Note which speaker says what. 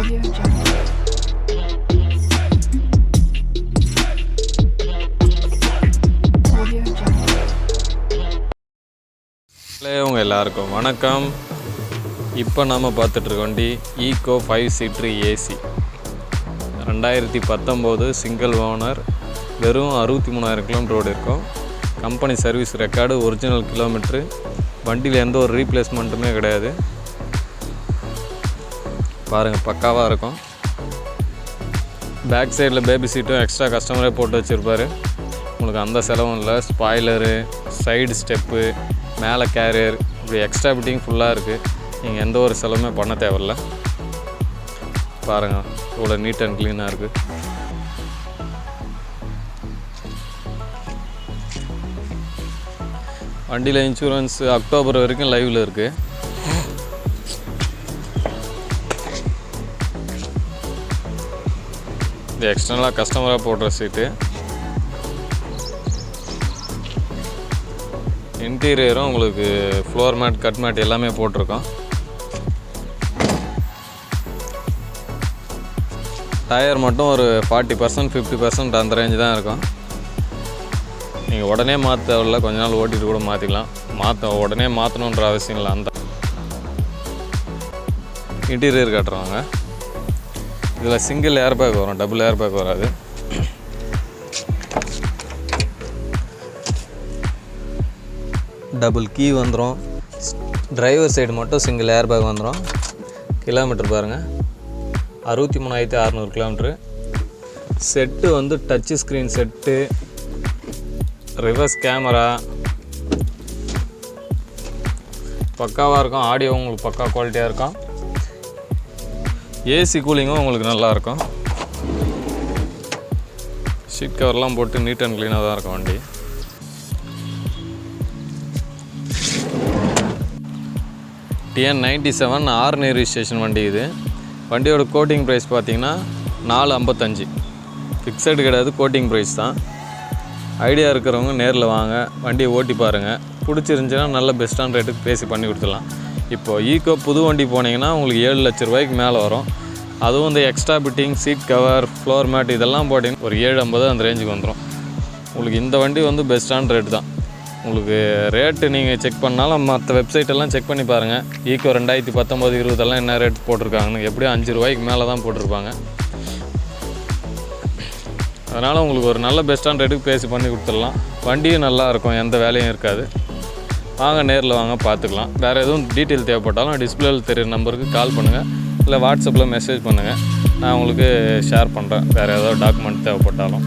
Speaker 1: உங்கள் எல்லாருக்கும் வணக்கம். இப்போ நாம் பார்த்துட்ருக்க வண்டி Eeco 5 seater AC 2019 single owner, வெறும் 63,000 கிலோமீட்டர் ரோடு இருக்கும். Company service record, original kilometre, வண்டியில் எந்த ஒரு ரீப்ளேஸ்மெண்ட்டுமே கிடையாது. பாருங்கள், பக்காவாக இருக்கும். பேக் சைடில் பேபி சீட்டும் எக்ஸ்ட்ரா கஸ்டமரே போட்டு வச்சுருப்பார். உங்களுக்கு அந்த செலவும் இல்லை. ஸ்பாய்லரு, சைடு ஸ்டெப்பு, மேலே கேரியர், இப்படி எக்ஸ்ட்ரா ஃபிட்டிங் ஃபுல்லாக இருக்குது. நீங்கள் எந்த ஒரு செலவுமே பண்ண தேவையில்ல. பாருங்கள், இவ்வளோ நீட் அண்ட் க்ளீனாக இருக்குது. வண்டியில் இன்சூரன்ஸ் அக்டோபர் வரைக்கும் லைவில் இருக்குது. இது எக்ஸ்டர்னலாக கஸ்டமராக போடுற சீட்டு. இன்டீரியரும் உங்களுக்கு ஃப்ளோர் மேட், கட் மேட் எல்லாமே போட்டிருக்கோம். டயர் மட்டும் ஒரு 40%, 50% அந்த ரேஞ்சு தான் இருக்கும். நீங்கள் உடனே மாற்ற தேவையில்ல, கொஞ்ச நாள் ஓட்டிட்டு கூட மாற்றிக்கலாம். உடனே மாற்றணுன்ற அவசியம் இல்லை. அந்த இன்டீரியர் காட்டுறாங்க. இதில் சிங்கிள் ஏர் பேக் வரும், டபுள் ஏர் பேக் வராது. டபுள் கீ வந்துடும். டிரைவர் சைடு மட்டும் சிங்கிள் ஏர் பேக் வந்துடும். கிலோமீட்டர் பாருங்கள், 63,600 கிலோமீட்ரு. செட்டு வந்து Dutch screen set, reverse camera பக்காவாக இருக்கும். ஆடியோ உங்களுக்கு பக்கா குவாலிட்டியாக இருக்கும். ஏசி கூலிங்கும் உங்களுக்கு நல்லாயிருக்கும். ஷீட் கவர்லாம் போட்டு நீட் அண்ட் க்ளீனாக தான் இருக்கும் வண்டி. TN 97 ஆர்டினரி ரிஜிஸ்ட்ரேஷன் வண்டி இது. வண்டியோட கோட்டிங் ப்ரைஸ் பார்த்திங்கன்னா 455. ஃபிக்ஸடு கிடையாது, கோட்டிங் ப்ரைஸ் தான். ஐடியா இருக்கிறவங்க நேரில் வாங்க, வண்டியை ஓட்டி பாருங்கள். பிடிச்சிருந்துச்சின்னா நல்ல பெஸ்ட்டான ரேட்டுக்கு பேசி பண்ணி கொடுத்துடலாம். இப்போது ஈகோ புது வண்டி போனீங்கன்னா உங்களுக்கு 7 லட்ச ரூபாய்க்கு மேலே வரும். அதுவும் இந்த extra fitting, seat cover, floor mat இதெல்லாம் போட்டிங்கன்னா ஒரு 750 அந்த ரேஞ்சுக்கு வந்துடும். உங்களுக்கு இந்த வண்டி வந்து பெஸ்ட்டான ரேட்டு தான். உங்களுக்கு ரேட்டு நீங்கள் செக் பண்ணாலும் மற்ற வெப்சைட்டெல்லாம் செக் பண்ணி பாருங்கள். ஈகோ 2019, 20 என்ன ரேட் போட்டிருக்காங்கன்னு. எப்படியும் 5 ரூபாய்க்கு மேலே தான் போட்டிருப்பாங்க. அதனால் உங்களுக்கு ஒரு நல்ல பெஸ்ட்டான ரேட்டுக்கு பேசி பண்ணி கொடுத்துடலாம். வண்டியும் நல்லாயிருக்கும், எந்த வேலையும் இருக்காது. வாங்க, நேரில் வாங்க, பார்த்துக்கலாம். வேறு எதுவும் டீட்டெயில் தேவைப்பட்டாலும் டிஸ்பிளேயில் தெரியுற நம்பருக்கு கால் பண்ணுங்கள், இல்லை வாட்ஸ்அப்பில் மெசேஜ் பண்ணுங்கள். நான் உங்களுக்கு ஷேர் பண்ணுறேன் வேறு ஏதாவது டாக்குமெண்ட் தேவைப்பட்டாலும்.